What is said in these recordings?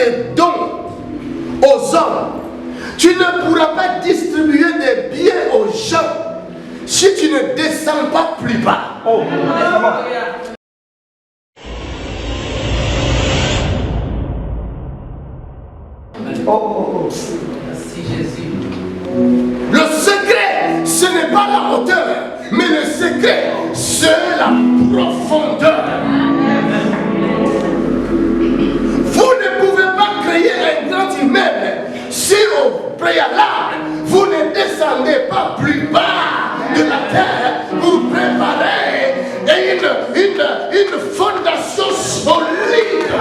des dons aux hommes. Tu ne pourras pas distribuer des biens aux gens si tu ne descends pas plus bas. Oh. Merci Jésus. Le secret, ce n'est pas la hauteur, mais le secret, c'est la profondeur. Vous ne pouvez pas créer un grand immeuble si au préalable, vous ne descendez pas plus bas de la terre pour préparer une fondation solide.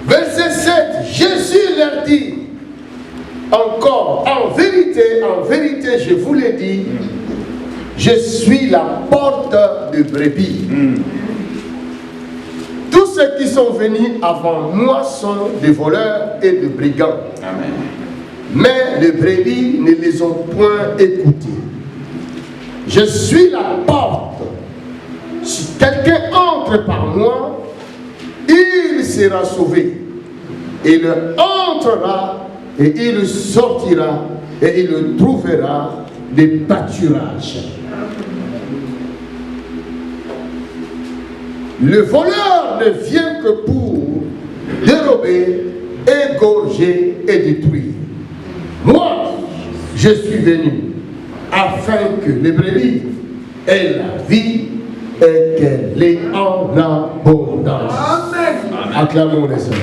Verset 7, Jésus leur dit encore, en vérité, je vous l'ai dit, je suis la porte de brebis. Tous ceux qui sont venus avant moi sont des voleurs et des brigands. Amen. Mais les brebis ne les ont point écoutés. Je suis la porte. Si quelqu'un entre par moi, il sera sauvé. Il entrera et il sortira et il trouvera des pâturages. Le voleur ne vient que pour dérober, égorger et détruire. Moi, je suis venu afin que les brebis aient la vie et qu'elle est en abondance. Amen. Acclamons les Seigneurs.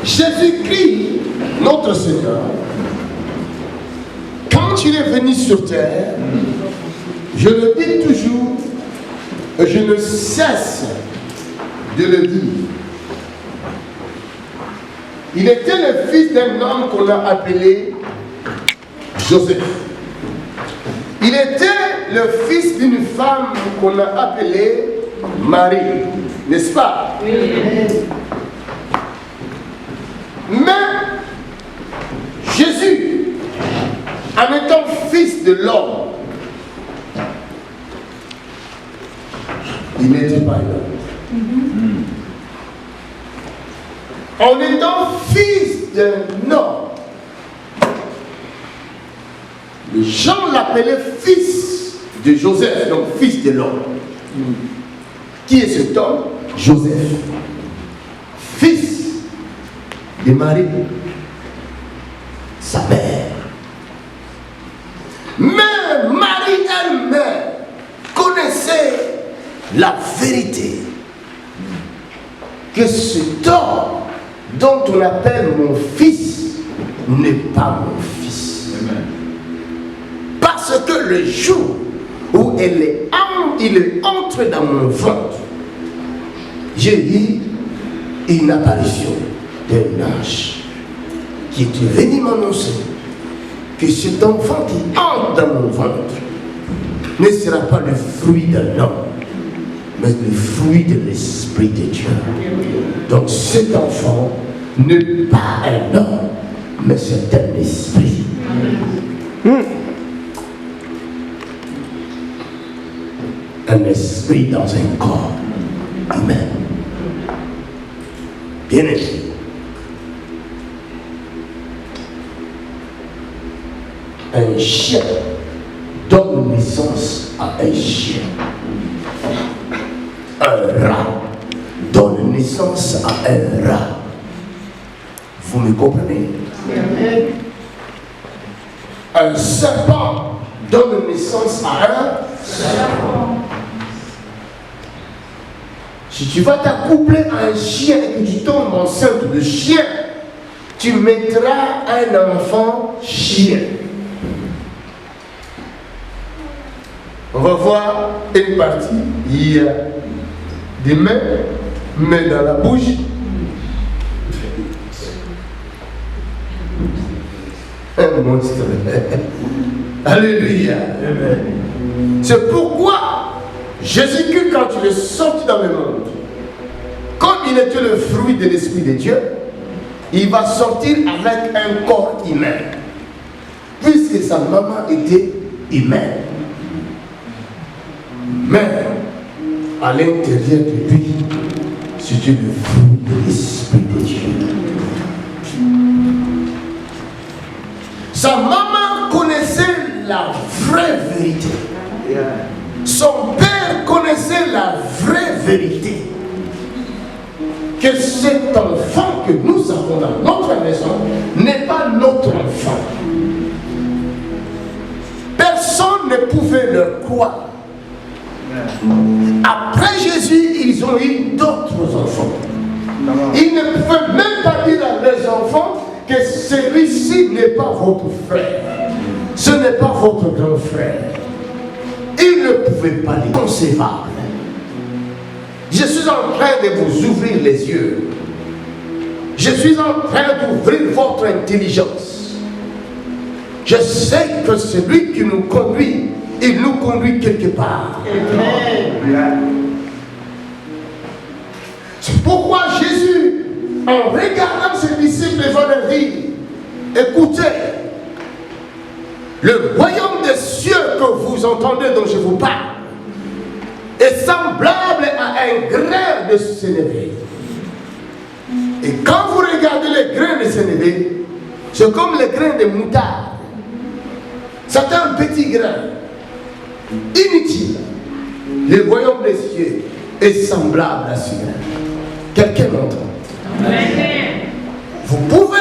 Jésus-Christ, notre Seigneur, quand il est venu sur terre, je le dis toujours et je ne cesse de le dire. Il était le fils d'un homme qu'on a appelé Joseph. Il était le fils d'une femme qu'on a appelée Marie, n'est-ce pas? Oui. Mais Jésus, en étant fils de l'homme, il n'était pas l'homme. en étant fils d'un homme. Les gens l'appelaient fils de Joseph, donc fils de l'homme. Qui est cet homme? Joseph, fils de Marie, sa mère. Mais Marie elle-même connaissait la vérité que cet homme dont on appelle mon fils n'est pas mon fils. Amen. Parce que le jour où il entre dans mon ventre, j'ai eu une apparition d'un ange qui était venu m'annoncer que cet enfant qui entre dans mon ventre ne sera pas le fruit d'un homme, mais le fruit de l'Esprit de Dieu. Donc cet enfant n'est pas un homme, mais c'est un esprit. Un esprit dans un corps humain. Bien écrit. Un chien donne naissance à un chien. Un rat donne naissance à un rat. Vous me comprenez? Un serpent donne naissance à un serpent. Si tu vas t'accoupler à un chien et que tu tombes enceinte de chien, tu mettras un enfant chien. On va voir une partie. Il y a des mains, mais dans la bouche. Un monstre. Alléluia. C'est pourquoi Jésus-Christ, quand il est sorti dans le monde, comme il était le fruit de l'Esprit de Dieu, il va sortir avec un corps humain, puisque sa maman était humaine. Mais à l'intérieur de lui, c'était le fruit de l'Esprit de Dieu. Sa maman connaissait la vraie vérité. Son père connaissait la vraie vérité. Que cet enfant que nous avons dans notre maison n'est pas notre enfant. Personne ne pouvait le croire. Après Jésus, ils ont eu d'autres enfants. Ils ne pouvaient même pas dire à leurs enfants que celui-ci n'est pas votre frère. Ce n'est pas votre grand frère. Ils ne pouvaient pas les concevoir. Je suis en train de vous ouvrir les yeux. Je suis en train d'ouvrir votre intelligence. Je sais que celui qui nous conduit, il nous conduit quelque part. Amen. C'est pourquoi Jésus, en regardant ses disciples, va leur dire, écoutez, le royaume des cieux que vous entendez, dont je vous parle, est semblable à un grain de sénévé. Et quand vous regardez les grains de sénévé, c'est comme les grains de moutarde. C'est un petit grain, inutile. Le royaume des cieux est semblable à ce grain. Quelqu'un m'entend? Vous pouvez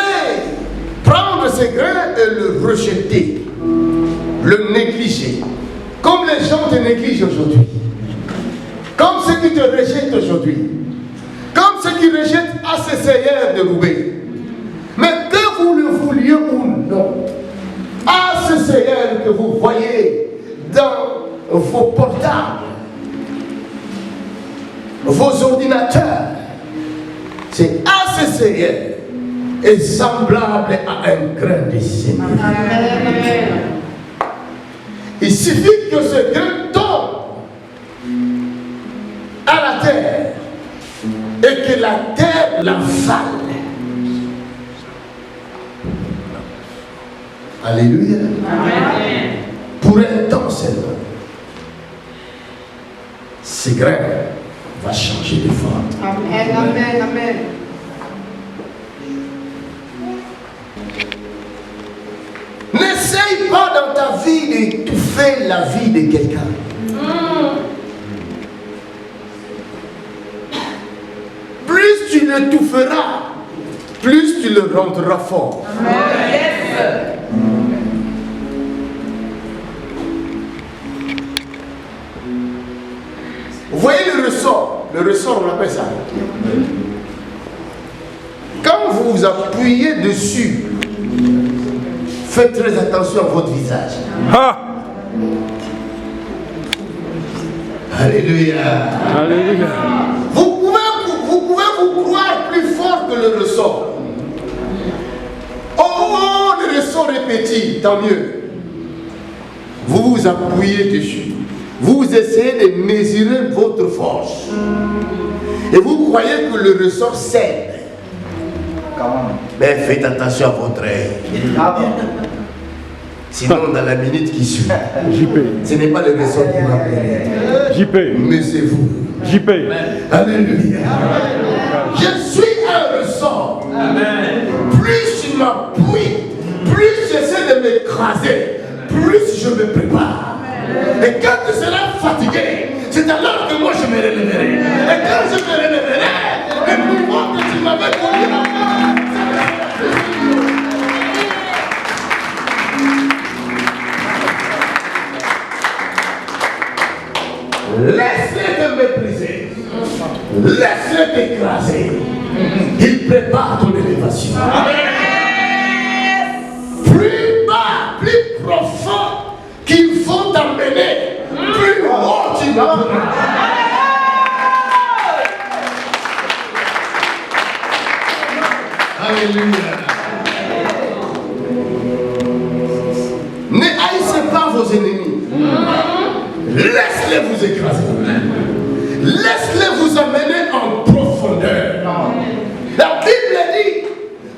prendre ce grain et le rejeter, le négliger, comme les gens te négligent aujourd'hui, comme ceux qui te rejettent aujourd'hui, comme ceux qui rejettent ACCR de Roubaix. Mais que vous le vouliez ou non, ACCR que vous voyez dans vos portables, vos ordinateurs, c'est ACCR est semblable à un grain de sénévé. Il suffit que ce grain tombe à la terre et que la terre l'avale. Alléluia. Amen. Pour un temps seulement, ce grain va changer de forme. Amen, amen, amen. N'essaye pas dans ta vie d'étouffer la vie de quelqu'un. Plus tu l'étoufferas, plus tu le rendras fort. Vous voyez le ressort? Le ressort, on appelle ça. Quand vous vous appuyez dessus, faites très attention à votre visage. Alléluia. Alléluia. Vous pouvez vous croire plus fort que le ressort. Oh, le ressort est petit, tant mieux. Vous vous appuyez dessus. Vous essayez de mesurer votre force. Et vous croyez que le ressort cède. Mais faites attention à votre œil. Sinon, dans la minute qui suit, ce n'est pas le ressort qui va payer. Mais c'est vous. Alléluia. Je suis un ressort. Plus tu m'appuies, plus j'essaie de m'écraser, plus je me prépare. Et quand tu seras fatigué, c'est alors que moi je me relèverai. Et quand je me relèverai, le pouvoir que tu m'avais donné là-bas, laisse-les te mépriser. Laisse-les t'écraser. Il prépare ton élévation. Plus bas, plus profond qu'il faut t'emmener, plus haut tu vas. Alléluia. Ne haïssez pas vos ennemis. Laisse-les vous écraser. Laisse-les vous amener en profondeur. La Bible dit,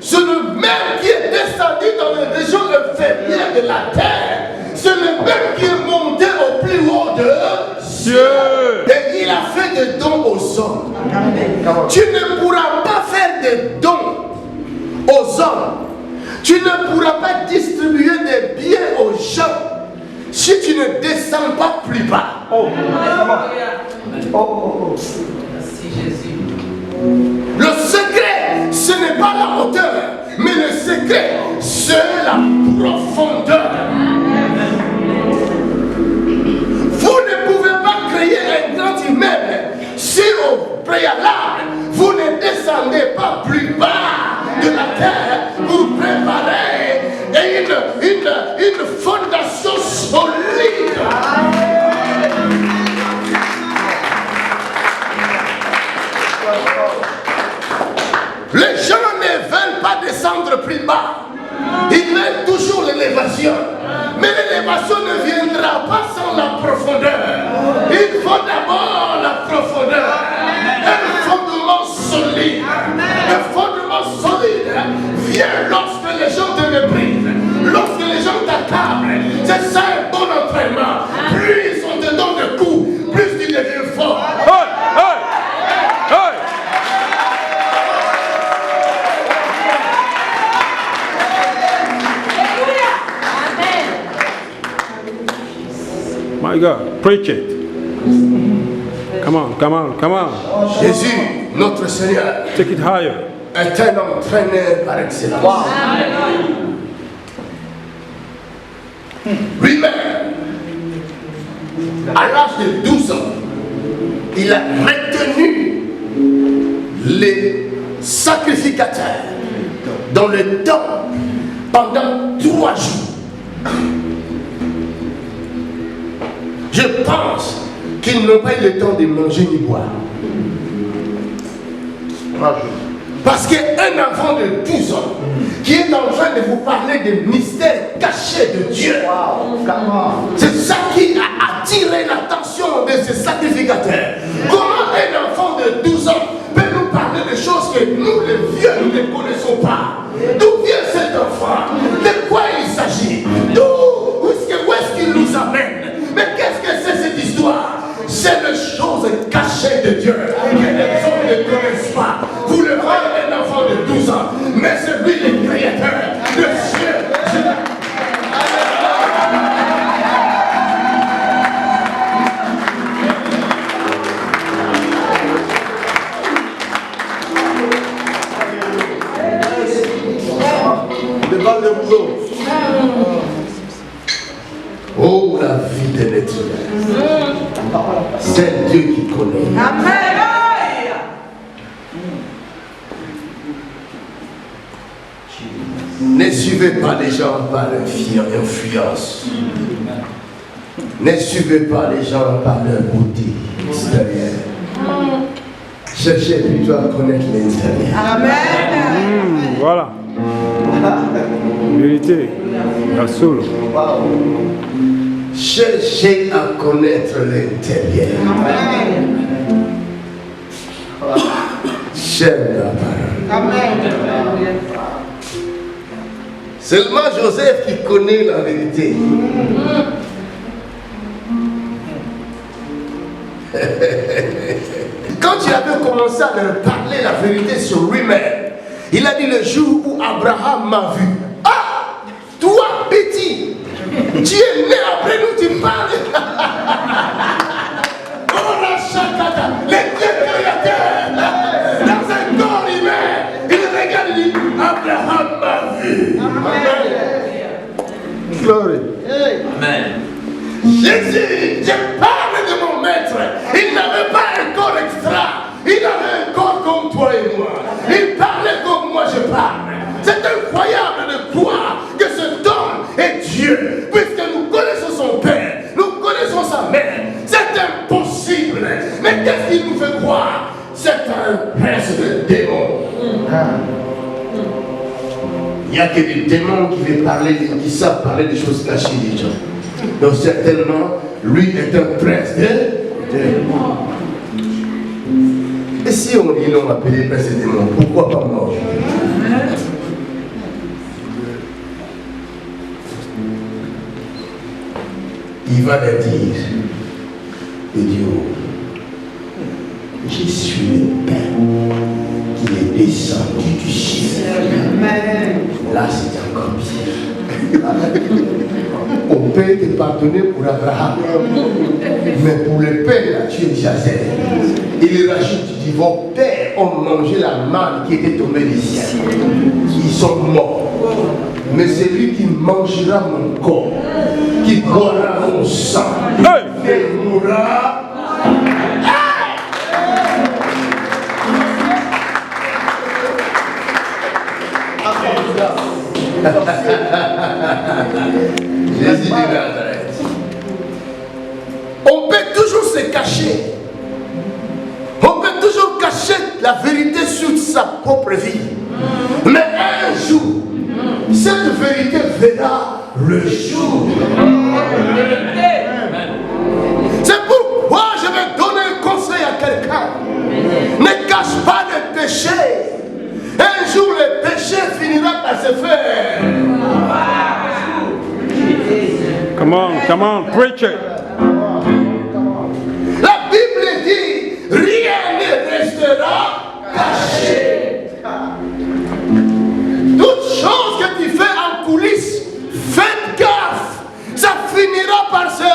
c'est le même qui est descendu dans les régions inférieures de la terre. C'est le même qui est monté au plus haut de Dieu. Et il a fait des dons aux hommes. Tu ne pourras pas faire des dons aux hommes. Tu ne pourras pas distribuer des biens aux gens si tu ne descends pas plus bas. Merci Jésus. Le secret, ce n'est pas la hauteur, mais le secret, c'est la profondeur. Vous ne pouvez pas créer un grand immeuble si au préalable, vous ne descendez pas plus bas de la terre pour préparer une fondation solide. Les gens ne veulent pas descendre plus bas. Ils veulent toujours l'élévation. Mais l'élévation ne viendra pas sans la profondeur. Il faut d'abord la profondeur. Un fondement solide. Un fondement solide vient lorsque les gens te méprisent. Lorsque les gens t'accablent. C'est ça un bon entraînement. Plus on te donne de coups, plus tu deviens fort. My God, preach it. Come on, come on, come on. Jésus, notre Seigneur, Take it higher. est un entraîneur par excellence. Lui-même, à l'âge de 12 ans, il a retenu les sacrificateurs dans le temple pendant 3 jours. Je pense qu'ils n'ont pas eu le temps de manger ni boire. 3 jours. Parce qu'un enfant de 12 ans qui est en train de vous parler des mystères cachés de Dieu, c'est ça qui a attiré l'attention de ces sacrificateurs. Comment un enfant de 12 ans peut nous parler de choses que nous, les vieux, nous ne connaissons pas? D'où vient cet enfant? De quoi il s'agit? Où est-ce qu'il nous amène? Mais qu'est-ce que c'est cette histoire? C'est les choses cachées de Dieu que les hommes ne connaissent pas. Vous le voyez, un enfant de 12 ans, mais c'est lui le créateur, le ciel. de boulot. Oh, la vie de l'être humain. C'est Dieu qui connaît. Amen. Ne suivez pas les gens par influence. Ne suivez pas les gens par leur beauté extérieure. Cherchez plutôt à connaître l'intérieur. Amen. Voilà. Vérité. La soul. Cherchez à connaître l'intérieur. J'aime la parole. Amen. Seulement Joseph qui connaît la vérité. Quand il avait commencé à leur parler la vérité sur lui-même, il a dit le jour où Abraham m'a vu. Ah, toi petit, tu es né après nous, tu parles. Oh la chakata, les dieux créateurs, dans un corps humain, il regarde et dit Abraham m'a vu. Glory. Amen. Jésus, je parle de mon maître. Il n'avait pas un corps extra. Il avait un corps comme toi et moi. Il parlait comme moi je parle. C'est incroyable de croire que cet homme est Dieu. Puisque nous connaissons son père, nous connaissons sa mère. C'est impossible. Mais qu'est-ce qu'il nous fait croire? C'est un prince de démons. Il n'y a que des démons qui savent parler des choses cachées des gens. Donc certainement, lui est un prince de démons. Et si on dit non appelé prince de démons, pourquoi pas moi? Il va leur dire, Dieu, je suis le Père qui est descendu du ciel. Là, c'est encore pire. On peut te pardonner pour Abraham, mais pour le père, là, tu es Jazel. Il rajoute, tu dis, vos pères ont mangé la manne qui était tombée du ciel. Ils sont morts. Mais c'est lui qui mangera mon corps, qui boira mon sang, et mourra. Jésus de Nazareth. On peut toujours se cacher. On peut toujours cacher la vérité sur sa propre vie. Mais un jour, cette vérité verra le jour. C'est pourquoi je vais donner un conseil à quelqu'un. Ne cache pas le péché. Un jour, le péché finira par se faire. Come on, preach it. La Bible dit, rien ne restera caché. Toute chose que tu fais en coulisses, faites gaffe. Ça finira par se...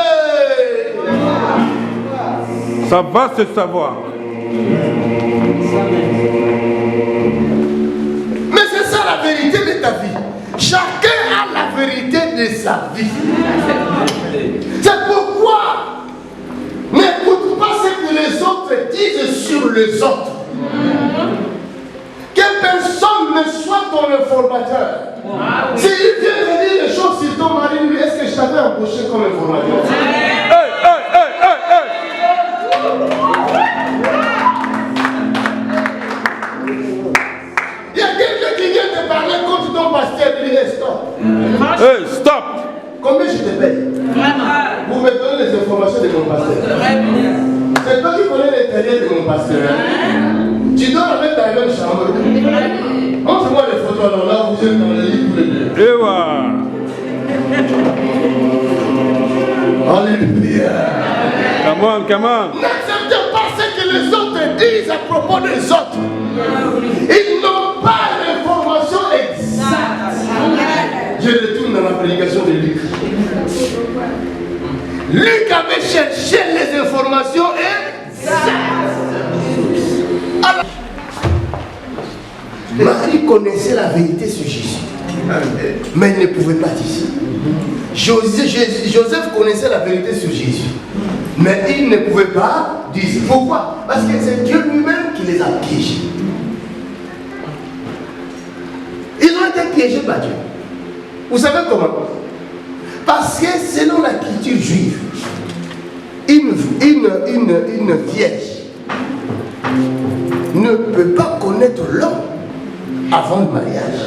Ça va se savoir. Mais c'est ça la vérité de ta vie. Chacun a la vérité de sa vie. C'est pourquoi n'écoute pas ce que les autres disent sur les autres. Que personne ne soit ton informateur. S'il vient de dire les choses sur ton mari, est-ce que je t'avais embauché comme informateur? Il y a quelqu'un qui vient te parler contre ton pasteur, il dit stop. Hey, stop. Combien je te paye? Vous me donnez les informations de mon pasteur. C'est toi qui connais l'intérieur de mon pasteur. Tu dois la mettre dans la même chambre. Montre-moi les photos, alors là vous êtes dans le lit tous les deux. Et voilà. Alléluia. Come on. N'acceptez pas ce que les autres disent à propos des autres. Ils n'ont pas l'information exacte. Je retourne dans la prédication de Luc. Luc avait cherché les informations exactes. Alors, Marie connaissait la vérité sur Jésus. Mais il ne pouvait pas dire ça. Joseph connaissait la vérité sur Jésus. Mais il ne pouvait pas dire ça. Pourquoi? Parce que c'est Dieu lui-même qui les a piégés. Ils ont été piégés par Dieu. Vous savez comment? Parce que selon la culture juive, une vierge ne peut pas connaître l'homme avant le mariage.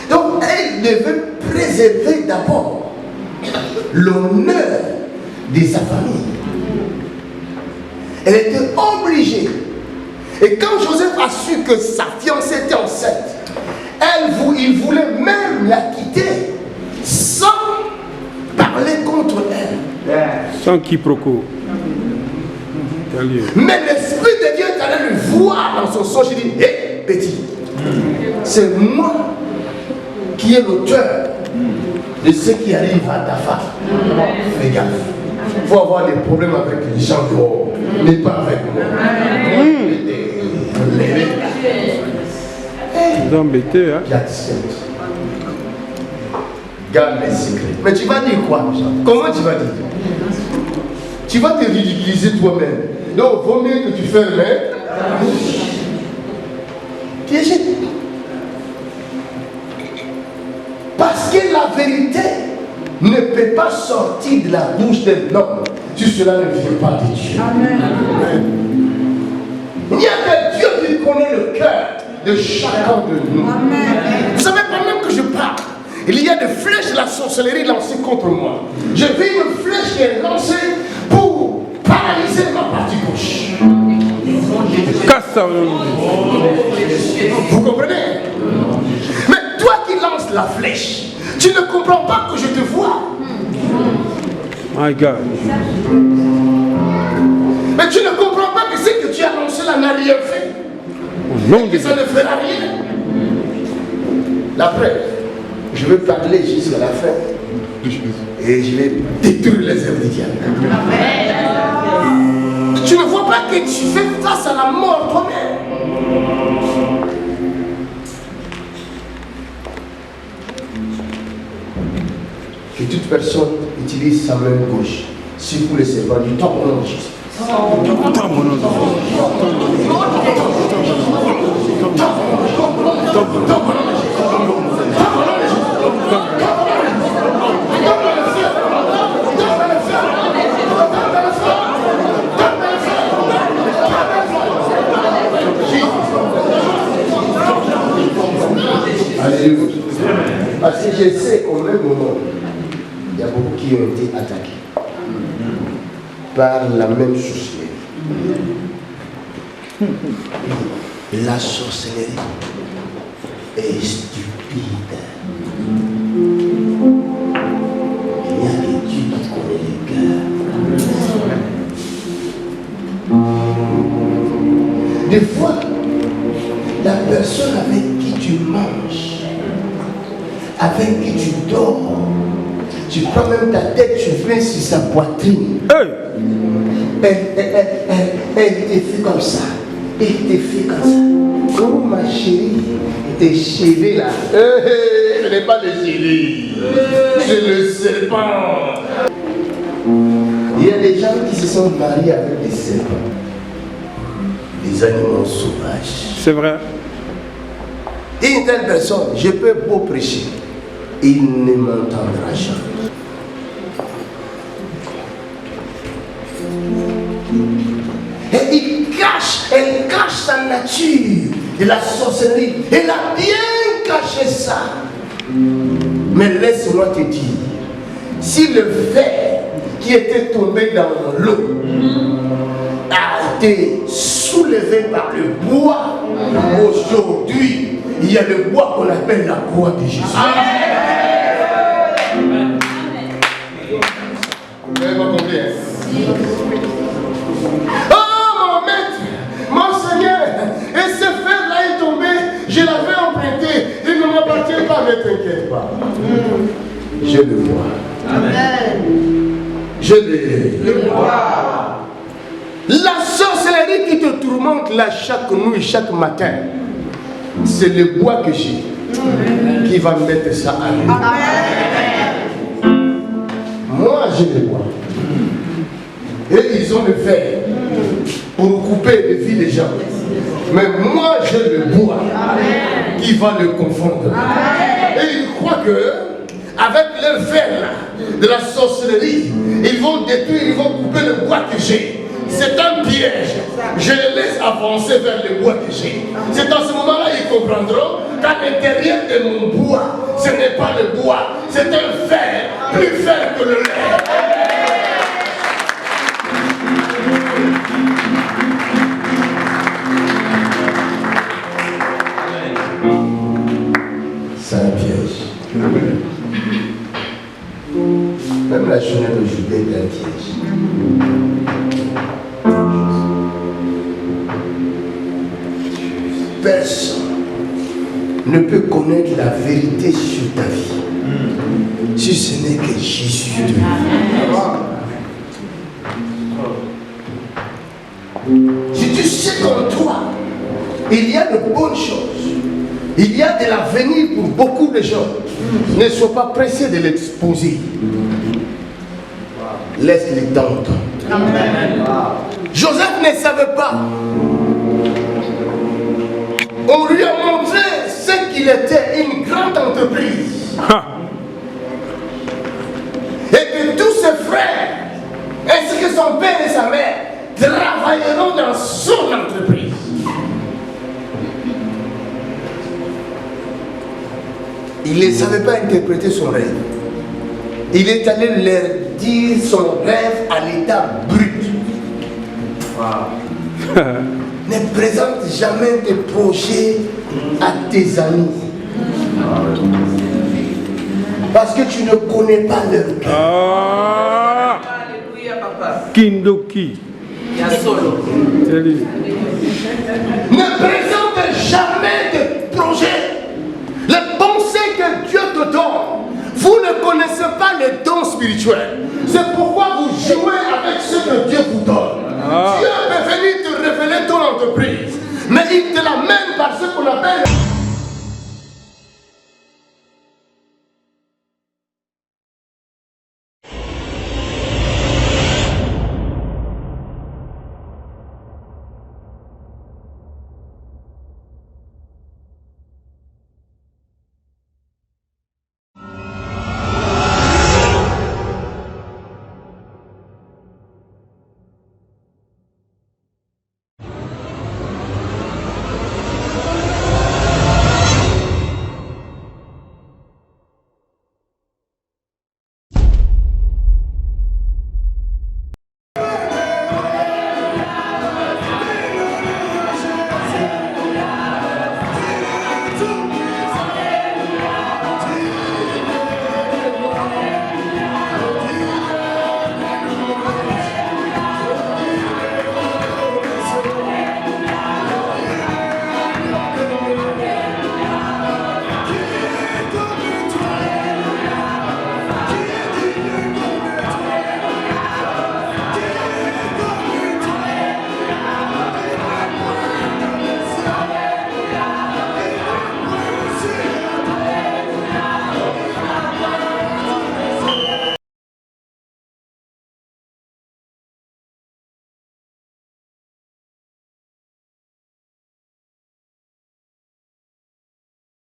Donc elle devait préserver d'abord l'honneur de sa famille. Elle était obligée. Et quand Joseph a su que sa fiancée était enceinte, il voulait même la quitter sans parler contre elle. Sans quiproquo. Mais l'Esprit de Dieu est allé lui voir dans son songe. Il dit, hé, petit, c'est moi qui est l'auteur de ce qui arrive à ta femme. Fais gaffe. Il faut avoir des problèmes avec les gens dehors, mais pas avec moi. Vous embêtez, hein? Garde les secrets. Mais tu vas dire quoi? Comment tu vas dire? Tu vas te ridiculiser toi-même. Donc, il vaut mieux que tu fermes la bouche. Piégé. Parce que la vérité ne peut pas sortir de la bouche d'un homme si cela ne vient pas de Dieu. Amen. Il n'y a que Dieu qui connaît le cœur de chacun de nous. Amen. Vous savez, pendant que je parle, il y a des flèches de la sorcellerie lancées contre moi. Je vis une flèche qui est lancée pour paralyser ma partie gauche. Casse ça. Vous comprenez? Mais toi qui lances la flèche, tu ne comprends pas que je te vois. My God. Mais tu ne comprends pas que ce que tu as lancé là n'a rien fait. Non, que ça ne fera rien. La preuve, je vais parler jusqu'à la fin. Et je vais détruire les œuvres du diable. Tu ne vois pas que tu fais face à la mort toi-même. Que toute personne utilise sa main gauche, surtout les servants du temps au nom de Jésus. Alléluia. Parce que je sais qu'au même moment, il y a beaucoup qui ont été attaqués par la même sorcellerie. La sorcellerie est stupide. Il n'y a que Dieu qui connaît les cœurs. Des fois, la personne avec qui tu manges, avec qui tu dors, tu prends même ta tête, tu mets sur sa poitrine. Elle te fait comme ça. Elle te fait comme ça. Oh ma chérie, tes cheveux là. Ce n'est pas des cheveux. C'est le serpent. Il y a des gens qui se sont mariés avec des serpents. Des animaux sauvages. C'est vrai. Une telle personne, je peux beau prêcher, il ne m'entendra jamais. Et elle cache sa nature de la sorcellerie. Elle a bien caché ça. Mais laisse-moi te dire, si le fer qui était tombé dans l'eau a été soulevé par le bois, aujourd'hui, il y a le bois qu'on appelle la croix de Jésus. Amen. Vous avez pas compris, hein? Oh mon maître, mon Seigneur, et ce fer-là est tombé, je l'avais emprunté, il ne m'appartient pas, ne t'inquiète pas. Je le vois. Amen. Je le vois. La sorcellerie qui te tourmente là chaque nuit, chaque matin, c'est le bois que j'ai qui va mettre ça à lui. Moi, j'ai le bois. Et ils ont le fer pour couper les vies des gens. Mais moi, j'ai le bois qui va le confondre. Et ils croient que, avec le fer là, de la sorcellerie, ils vont détruire, ils vont couper le bois que j'ai. C'est un piège. Je les laisse avancer vers le bois que j'ai. C'est dans ce moment-là qu'ils comprendront qu'à l'intérieur de mon bois, ce n'est pas le bois, c'est un fer, plus fer que le lait. C'est un piège. Même la journée d'aujourd'hui est un piège. Personne ne peut connaître la vérité sur ta vie si ce n'est que Jésus de Si tu sais qu'en toi, il y a de bonnes choses, il y a de l'avenir pour beaucoup de gens, ne sois pas pressé de l'exposer. Laisse-les dans ton. Joseph ne savait pas. On lui a montré ce qu'il était, une grande entreprise. Et que tous ses frères, ainsi que son père et sa mère, travailleront dans son entreprise. Il ne savait pas interpréter son rêve. Il est allé leur dire son rêve à l'état brut. Ne présente jamais tes projets à tes amis. Parce que tu ne connais pas leur cœur. Alléluia, papa. Kindoki. Ne présente jamais tes projets. Les pensées que Dieu te donne. Vous ne connaissez pas les dons spirituels. C'est pourquoi vous jouez